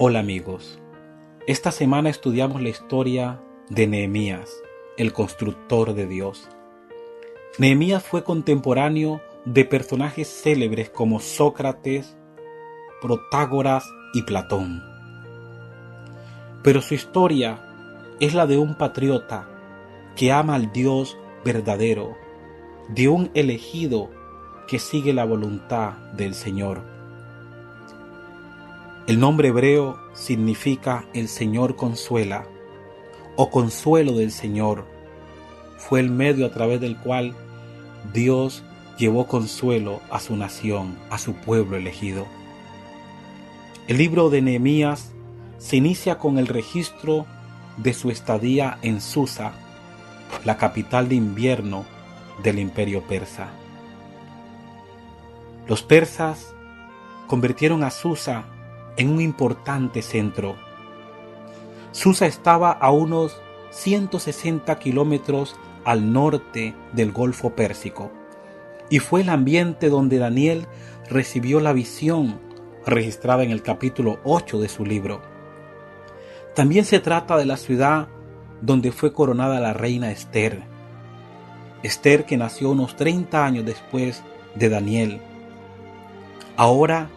Hola amigos, esta semana estudiamos la historia de Nehemías, el constructor de Dios. Nehemías fue contemporáneo de personajes célebres como Sócrates, Protágoras y Platón. Pero su historia es la de un patriota que ama al Dios verdadero, de un elegido que sigue la voluntad del Señor. El nombre hebreo significa el Señor consuela o consuelo del Señor. Fue el medio a través del cual Dios llevó consuelo a su nación, a su pueblo elegido. El libro de Nehemías se inicia con el registro de su estadía en Susa, la capital de invierno del imperio persa. Los persas convirtieron a Susa en un importante centro. Susa estaba a unos 160 kilómetros al norte del Golfo Pérsico y fue el ambiente donde Daniel recibió la visión registrada en el capítulo 8 de su libro. También se trata de la ciudad donde fue coronada la reina Esther. Esther, que nació unos 30 años después de Daniel. Ahora,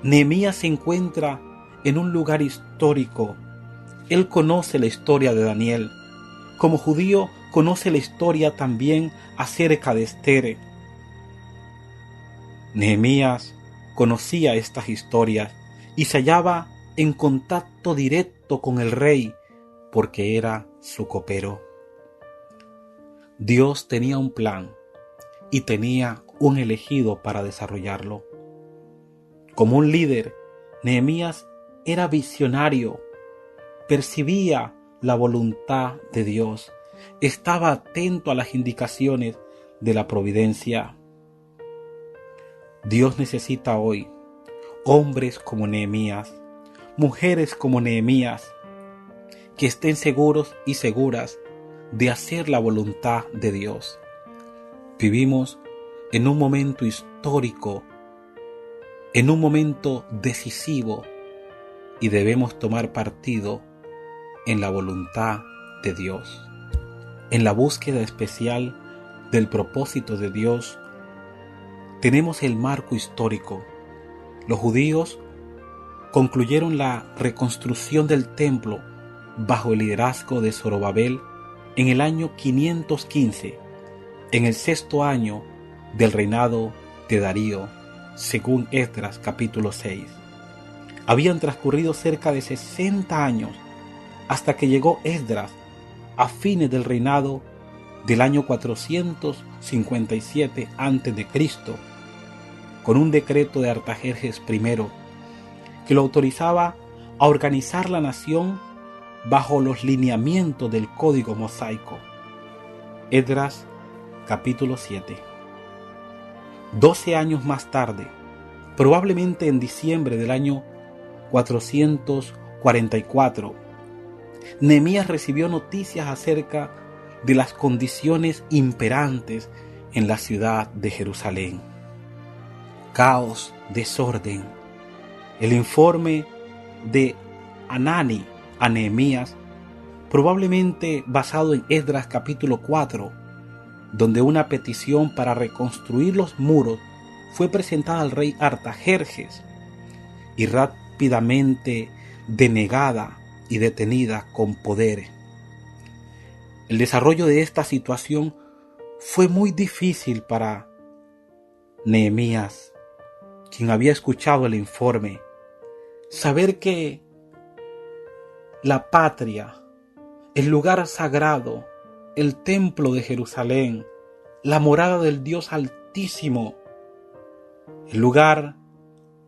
Nehemías se encuentra en un lugar histórico. Él conoce la historia de Daniel. Como judío, conoce la historia también acerca de Esther. Nehemías conocía estas historias y se hallaba en contacto directo con el rey porque era su copero. Dios tenía un plan y tenía un elegido para desarrollarlo. Como un líder, Nehemías era visionario, percibía la voluntad de Dios, estaba atento a las indicaciones de la providencia. Dios necesita hoy hombres como Nehemías, mujeres como Nehemías, que estén seguros y seguras de hacer la voluntad de Dios. Vivimos en un momento histórico, en un momento decisivo, y debemos tomar partido en la voluntad de Dios. En la búsqueda especial del propósito de Dios, tenemos el marco histórico. Los judíos concluyeron la reconstrucción del templo bajo el liderazgo de Zorobabel en el año 515, en el 6º año del reinado de Darío, según Esdras capítulo 6. Habían transcurrido cerca de 60 años hasta que llegó Esdras a fines del reinado del año 457 a.C., con un decreto de Artajerjes I que lo autorizaba a organizar la nación bajo los lineamientos del Código Mosaico. Esdras capítulo 7. 12 años más tarde, probablemente en diciembre del año 444, Nehemías recibió noticias acerca de las condiciones imperantes en la ciudad de Jerusalén. Caos, desorden. El informe de Hanani a Nehemías, probablemente basado en Esdras capítulo 4, donde una petición para reconstruir los muros fue presentada al rey Artajerjes y rápidamente denegada y detenida con poder. El desarrollo de esta situación fue muy difícil para Nehemías, quien había escuchado el informe. Saber que la patria, el lugar sagrado, el templo de Jerusalén, la morada del Dios Altísimo, el lugar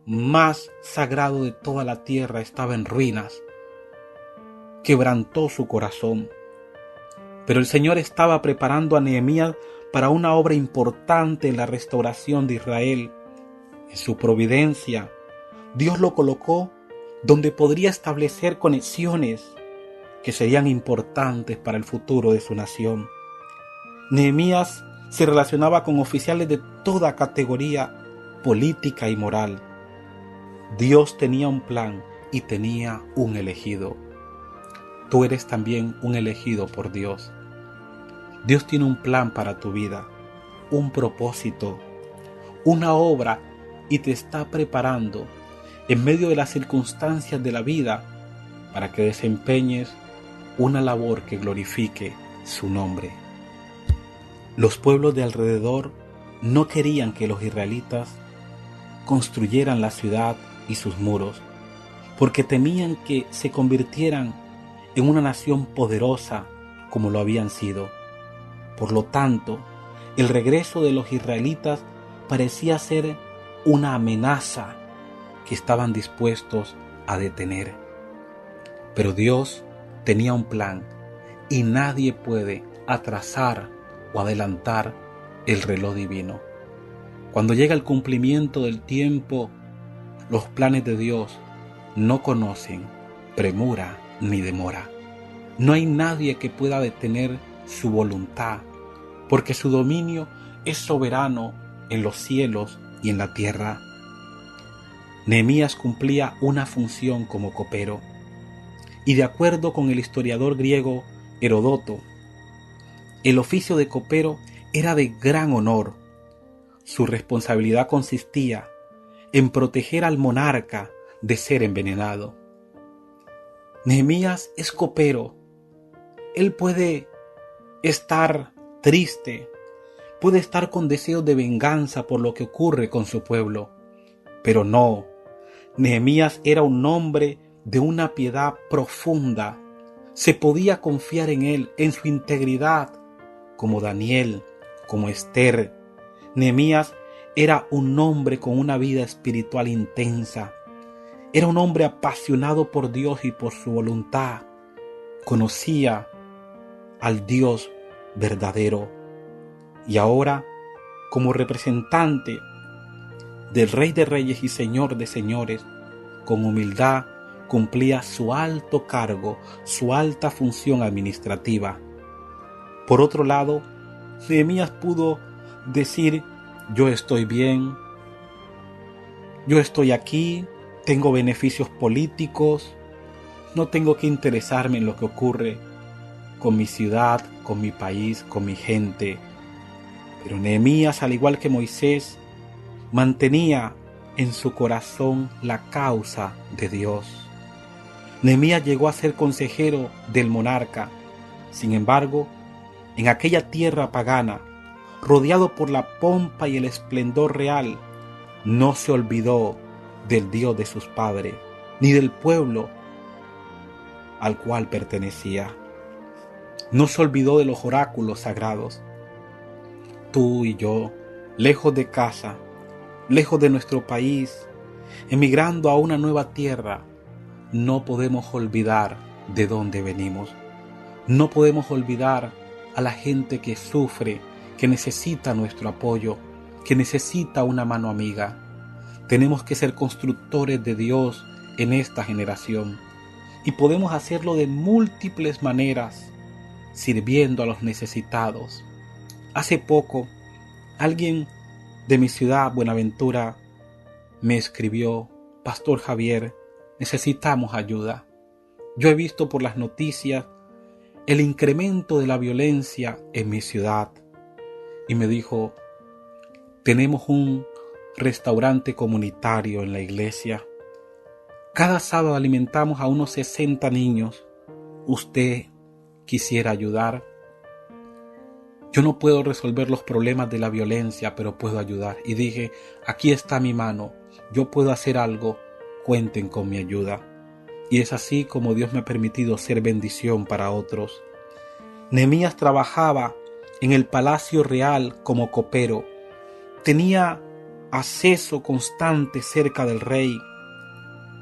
más sagrado de toda la tierra, estaba en ruinas, quebrantó su corazón. Pero el Señor estaba preparando a Nehemías para una obra importante en la restauración de Israel. En su providencia, Dios lo colocó donde podría establecer conexiones que serían importantes para el futuro de su nación. Nehemías se relacionaba con oficiales de toda categoría política y moral. Dios tenía un plan y tenía un elegido. Tú eres también un elegido por Dios. Dios tiene un plan para tu vida, un propósito, una obra, y te está preparando en medio de las circunstancias de la vida para que desempeñes una labor que glorifique su nombre. Los pueblos de alrededor no querían que los israelitas construyeran la ciudad y sus muros, porque temían que se convirtieran en una nación poderosa como lo habían sido. Por lo tanto, el regreso de los israelitas parecía ser una amenaza que estaban dispuestos a detener. Pero Dios tenía un plan y nadie puede atrasar o adelantar el reloj divino. Cuando llega el cumplimiento del tiempo, los planes de Dios no conocen premura ni demora. No hay nadie que pueda detener su voluntad, porque su dominio es soberano en los cielos y en la tierra. Nehemías cumplía una función como copero, y de acuerdo con el historiador griego Heródoto, el oficio de copero era de gran honor. Su responsabilidad consistía en proteger al monarca de ser envenenado. Nehemías es copero. Él puede estar triste, puede estar con deseos de venganza por lo que ocurre con su pueblo, pero no. Nehemías era un hombre de una piedad profunda. Se podía confiar en él, en su integridad, como Daniel, como Esther. Nehemías era un hombre con una vida espiritual intensa. Era un hombre apasionado por Dios y por su voluntad. Conocía al Dios verdadero. Y ahora, como representante del Rey de Reyes y Señor de Señores, con humildad cumplía su alto cargo, su alta función administrativa. Por otro lado, Nehemías pudo decir: yo estoy bien, yo estoy aquí, tengo beneficios políticos, no tengo que interesarme en lo que ocurre con mi ciudad, con mi país, con mi gente. Pero Nehemías, al igual que Moisés, mantenía en su corazón la causa de Dios. Nehemías llegó a ser consejero del monarca. Sin embargo, en aquella tierra pagana, rodeado por la pompa y el esplendor real, no se olvidó del Dios de sus padres, ni del pueblo al cual pertenecía. No se olvidó de los oráculos sagrados. Tú y yo, lejos de casa, lejos de nuestro país, emigrando a una nueva tierra, no podemos olvidar de dónde venimos. No podemos olvidar a la gente que sufre, que necesita nuestro apoyo, que necesita una mano amiga. Tenemos que ser constructores de Dios en esta generación, y podemos hacerlo de múltiples maneras, sirviendo a los necesitados. Hace poco, alguien de mi ciudad, Buenaventura, me escribió: Pastor Javier, necesitamos ayuda. Yo he visto por las noticias el incremento de la violencia en mi ciudad. Y me dijo: tenemos un restaurante comunitario en la iglesia. Cada sábado alimentamos a unos 60 niños. ¿Usted quisiera ayudar? Yo no puedo resolver los problemas de la violencia, pero puedo ayudar. Y dije: aquí está mi mano, yo puedo hacer algo, cuenten con mi ayuda. Y es así como Dios me ha permitido ser bendición para otros. Nehemías trabajaba en el palacio real como copero. Tenía acceso constante cerca del rey.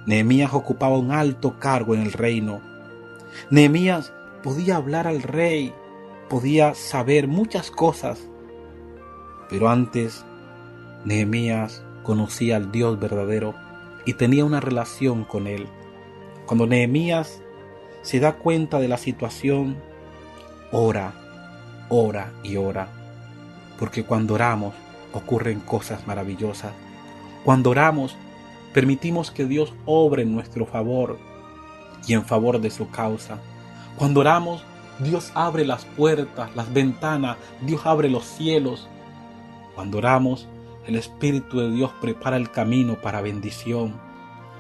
Nehemías ocupaba un alto cargo en el reino. Nehemías podía hablar al rey, podía saber muchas cosas. Pero antes, Nehemías conocía al Dios verdadero y tenía una relación con él. Cuando Nehemías se da cuenta de la situación, ora y ora, porque cuando oramos ocurren cosas maravillosas. Cuando oramos, permitimos que Dios obre en nuestro favor y en favor de su causa. Cuando oramos, Dios abre las puertas, las ventanas, Dios abre los cielos. Cuando oramos, el Espíritu de Dios prepara el camino para bendición.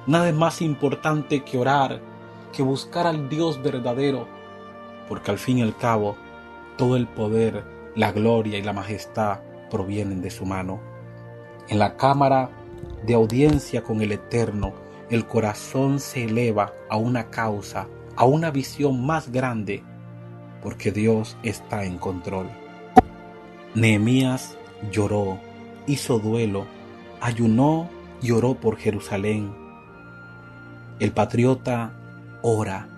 Nada es más importante que orar, que buscar al Dios verdadero, porque al fin y al cabo, todo el poder, la gloria y la majestad provienen de su mano. En la cámara de audiencia con el Eterno, el corazón se eleva a una causa, a una visión más grande, porque Dios está en control. Nehemías lloró, hizo duelo, ayunó y oró por Jerusalén. El patriota ora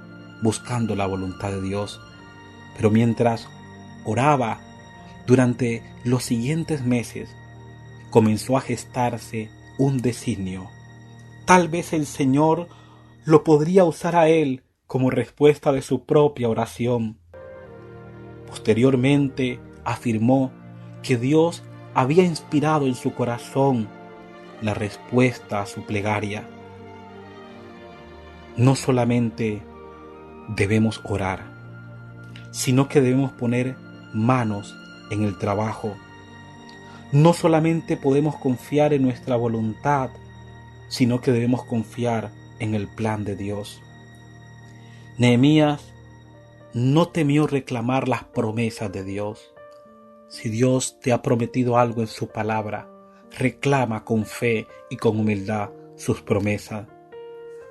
buscando la voluntad de Dios, pero mientras oraba durante los siguientes meses, comenzó a gestarse un designio. Tal vez el Señor lo podría usar a él como respuesta de su propia oración. Posteriormente afirmó que Dios había inspirado en su corazón la respuesta a su plegaria. No solamente debemos orar, sino que debemos poner manos en el trabajo. No solamente podemos confiar en nuestra voluntad, sino que debemos confiar en el plan de Dios. Nehemías no temió reclamar las promesas de Dios. Si Dios te ha prometido algo en su palabra, reclama con fe y con humildad sus promesas.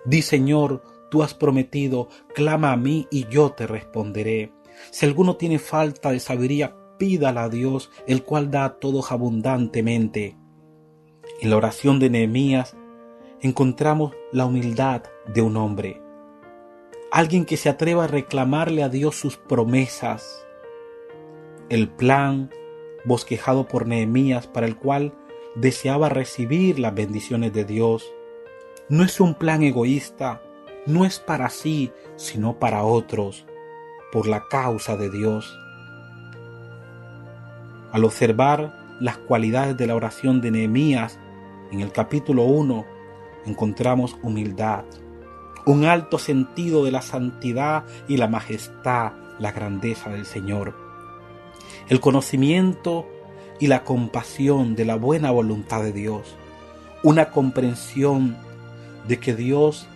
Di: Señor, tú has prometido, clama a mí y yo te responderé. Si alguno tiene falta de sabiduría, pídala a Dios, el cual da a todos abundantemente. En la oración de Nehemías encontramos la humildad de un hombre, alguien que se atreva a reclamarle a Dios sus promesas. El plan bosquejado por Nehemías, para el cual deseaba recibir las bendiciones de Dios, no es un plan egoísta, no es para sí, sino para otros, por la causa de Dios. Al observar las cualidades de la oración de Nehemías, en el capítulo 1 encontramos humildad, un alto sentido de la santidad y la majestad, la grandeza del Señor, el conocimiento y la compasión de la buena voluntad de Dios, una comprensión de que Dios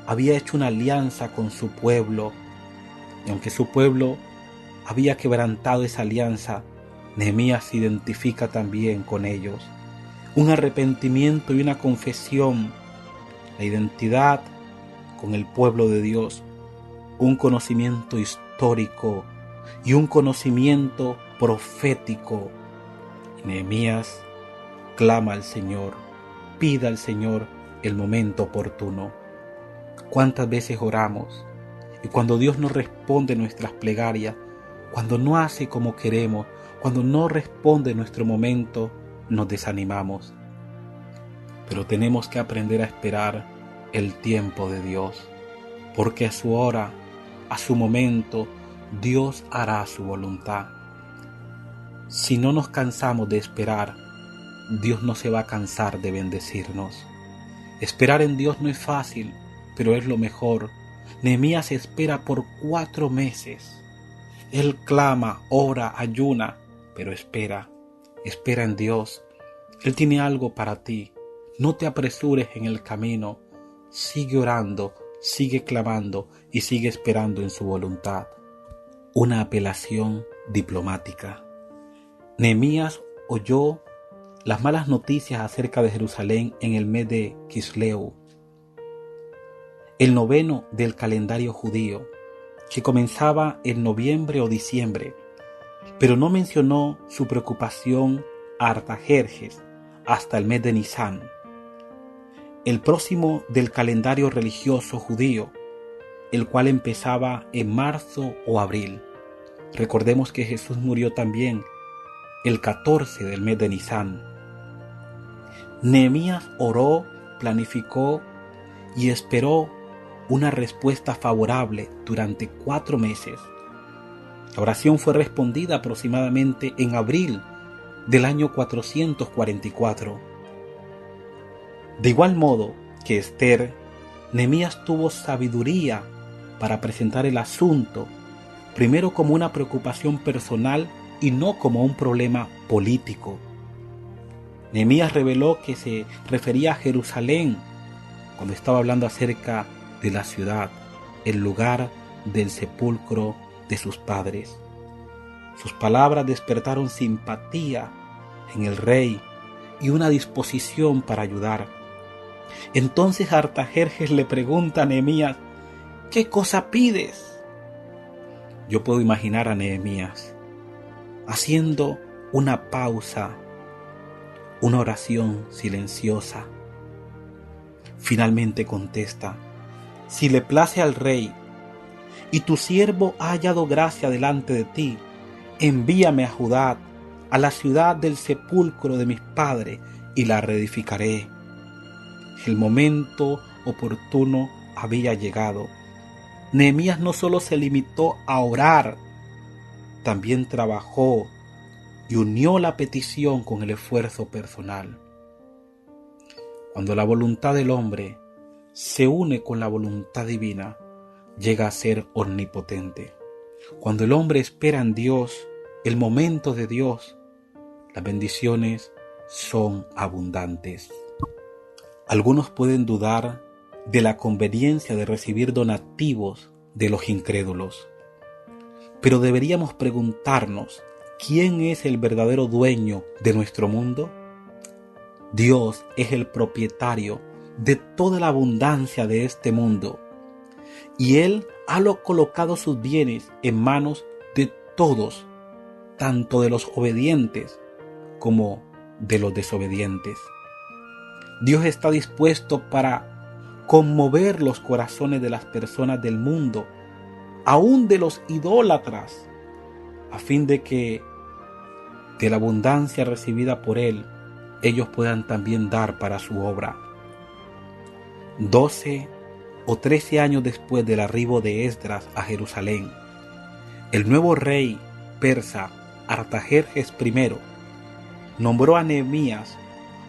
había hecho una alianza con su pueblo, y aunque su pueblo había quebrantado esa alianza, Nehemías se identifica también con ellos. Un arrepentimiento y una confesión, la identidad con el pueblo de Dios, un conocimiento histórico y un conocimiento profético. Nehemías clama al Señor, pide al Señor el momento oportuno. ¿Cuántas veces oramos? Y cuando Dios no responde nuestras plegarias, cuando no hace como queremos, cuando no responde nuestro momento, nos desanimamos. Pero tenemos que aprender a esperar el tiempo de Dios, porque a su hora, a su momento, Dios hará su voluntad. Si no nos cansamos de esperar, Dios no se va a cansar de bendecirnos. Esperar en Dios no es fácil, pero es lo mejor. Nehemías espera por 4 meses. Él clama, ora, ayuna, pero espera en Dios. Él tiene algo para ti. No te apresures en el camino. Sigue orando, sigue clamando y sigue esperando en su voluntad. Una apelación diplomática. Nehemías oyó las malas noticias acerca de Jerusalén en el mes de Quisleu, el 9º del calendario judío, que comenzaba en noviembre o diciembre, pero no mencionó su preocupación a Artajerjes hasta el mes de Nisán, el próximo del calendario religioso judío, el cual empezaba en marzo o abril. Recordemos que Jesús murió también el 14 del mes de Nisán. Nehemías oró, planificó y esperó una respuesta favorable durante 4 meses. La oración fue respondida aproximadamente en abril del año 444. De igual modo que Esther, Nehemías tuvo sabiduría para presentar el asunto primero como una preocupación personal y no como un problema político. Nehemías reveló que se refería a Jerusalén cuando estaba hablando acerca de la ciudad, el lugar del sepulcro de sus padres. Sus palabras despertaron simpatía en el rey y una disposición para ayudar. Entonces Artajerjes le pregunta a Nehemías: ¿qué cosa pides? Yo puedo imaginar a Nehemías haciendo una pausa, una oración silenciosa. Finalmente contesta: si le place al rey y tu siervo ha hallado gracia delante de ti, envíame a Judá, a la ciudad del sepulcro de mis padres, y la reedificaré. El momento oportuno había llegado. Nehemías no solo se limitó a orar, también trabajó y unió la petición con el esfuerzo personal. Cuando la voluntad del hombre se une con la voluntad divina, llega a ser omnipotente. Cuando el hombre espera en Dios, el momento de Dios, las bendiciones son abundantes. Algunos pueden dudar de la conveniencia de recibir donativos de los incrédulos, pero deberíamos preguntarnos: ¿quién es el verdadero dueño de nuestro mundo? Dios es el propietario de toda la abundancia de este mundo, y Él ha colocado sus bienes en manos de todos, tanto de los obedientes como de los desobedientes. Dios está dispuesto para conmover los corazones de las personas del mundo, aún de los idólatras, a fin de que de la abundancia recibida por Él, ellos puedan también dar para su obra. 12 o 13 años después del arribo de Esdras a Jerusalén, el nuevo rey persa Artajerjes I nombró a Nehemías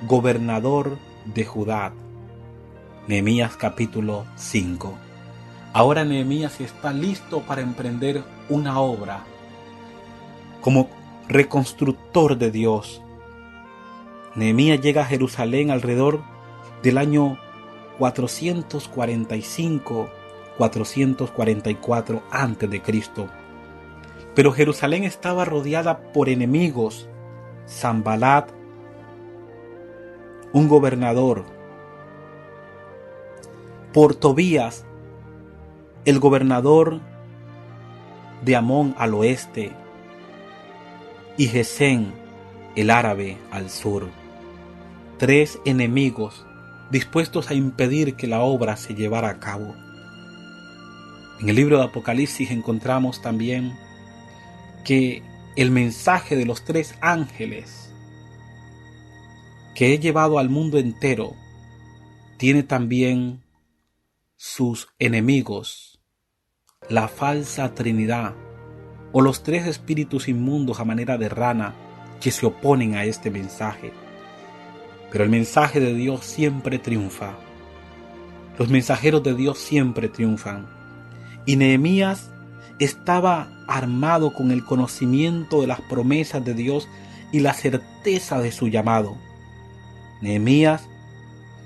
gobernador de Judá. Nehemías capítulo 5. Ahora Nehemías está listo para emprender una obra como reconstructor de Dios. Nehemías llega a Jerusalén alrededor del año 445-444 a.C. Pero Jerusalén estaba rodeada por enemigos. Sanbalat, un gobernador, por Tobías, el gobernador de Amón al oeste, y Gesén, el árabe, al sur. 3 enemigos dispuestos a impedir que la obra se llevara a cabo. En el libro de Apocalipsis encontramos también que el mensaje de los 3 ángeles que he llevado al mundo entero tiene también sus enemigos, la falsa Trinidad o los 3 espíritus inmundos a manera de rana que se oponen a este mensaje. Pero el mensaje de Dios siempre triunfa. Los mensajeros de Dios siempre triunfan. Y Nehemías estaba armado con el conocimiento de las promesas de Dios y la certeza de su llamado. Nehemías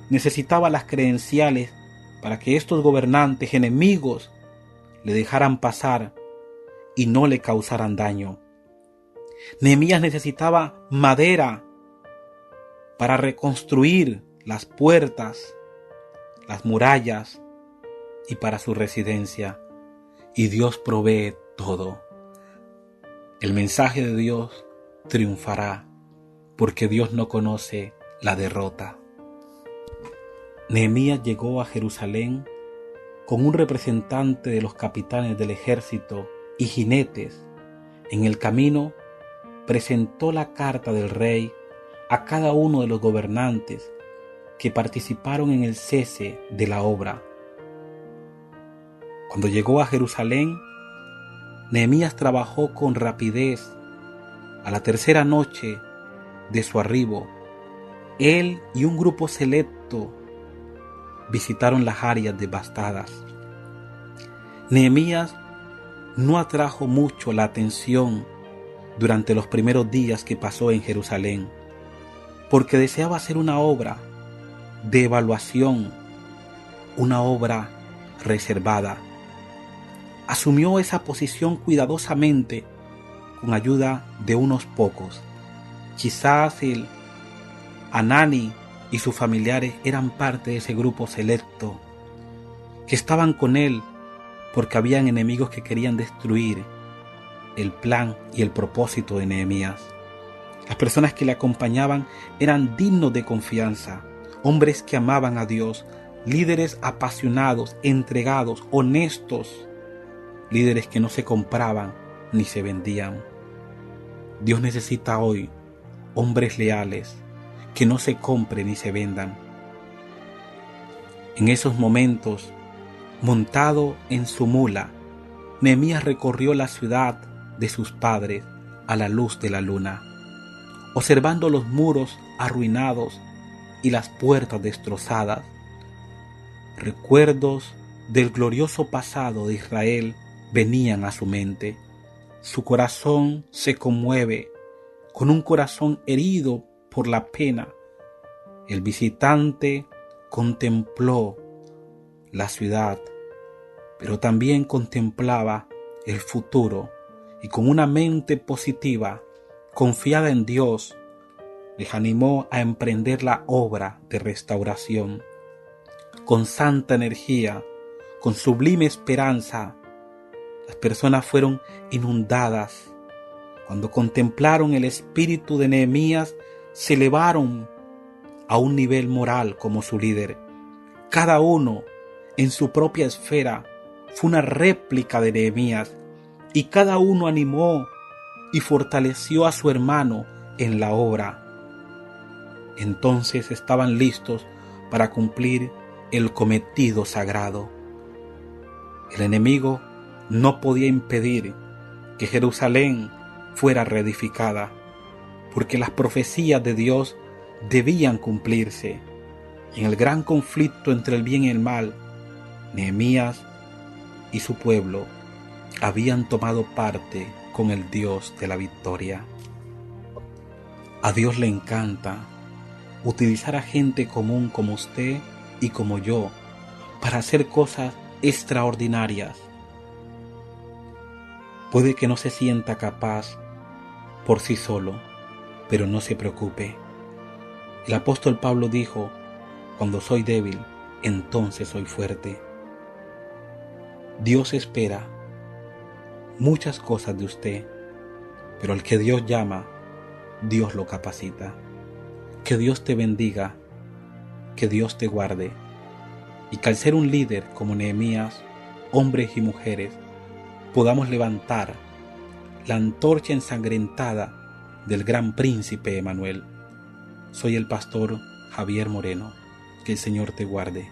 necesitaba las credenciales para que estos gobernantes enemigos le dejaran pasar y no le causaran daño. Nehemías necesitaba madera para reconstruir las puertas, las murallas y para su residencia. Y Dios provee todo. El mensaje de Dios triunfará porque Dios no conoce la derrota. Nehemías llegó a Jerusalén con un representante de los capitanes del ejército y jinetes. En el camino presentó la carta del rey a cada uno de los gobernantes que participaron en el cese de la obra. Cuando llegó a Jerusalén, Nehemías trabajó con rapidez. A la tercera noche de su arribo, él y un grupo selecto visitaron las áreas devastadas. Nehemías no atrajo mucho la atención durante los primeros días que pasó en Jerusalén, porque deseaba hacer una obra de evaluación, una obra reservada. Asumió esa posición cuidadosamente con ayuda de unos pocos. Quizás el Anani y sus familiares eran parte de ese grupo selecto que estaban con él porque habían enemigos que querían destruir el plan y el propósito de Nehemías. Las personas que le acompañaban eran dignos de confianza, hombres que amaban a Dios, líderes apasionados, entregados, honestos, líderes que no se compraban ni se vendían. Dios necesita hoy hombres leales, que no se compren ni se vendan. En esos momentos, montado en su mula, Nehemías recorrió la ciudad de sus padres a la luz de la luna, observando los muros arruinados y las puertas destrozadas. Recuerdos del glorioso pasado de Israel venían a su mente. Su corazón se conmueve. Con un corazón herido por la pena, el visitante contempló la ciudad, pero también contemplaba el futuro, y con una mente positiva, confiada en Dios, les animó a emprender la obra de restauración. Con santa energía, con sublime esperanza, las personas fueron inundadas. Cuando contemplaron el espíritu de Nehemías, se elevaron a un nivel moral como su líder. Cada uno en su propia esfera fue una réplica de Nehemías, y cada uno animó y fortaleció a su hermano en la obra. Entonces estaban listos para cumplir el cometido sagrado. El enemigo no podía impedir que Jerusalén fuera reedificada, porque las profecías de Dios debían cumplirse. Y en el gran conflicto entre el bien y el mal, Nehemías y su pueblo habían tomado parte con el Dios de la victoria. A Dios le encanta utilizar a gente común como usted y como yo para hacer cosas extraordinarias. Puede que no se sienta capaz por sí solo, pero no se preocupe. El apóstol Pablo dijo: cuando soy débil, entonces soy fuerte. Dios espera muchas cosas de usted, pero al que Dios llama, Dios lo capacita. Que Dios te bendiga, que Dios te guarde, y que al ser un líder como Nehemías, hombres y mujeres, podamos levantar la antorcha ensangrentada del gran príncipe Emanuel. Soy el pastor Javier Moreno. Que el Señor te guarde.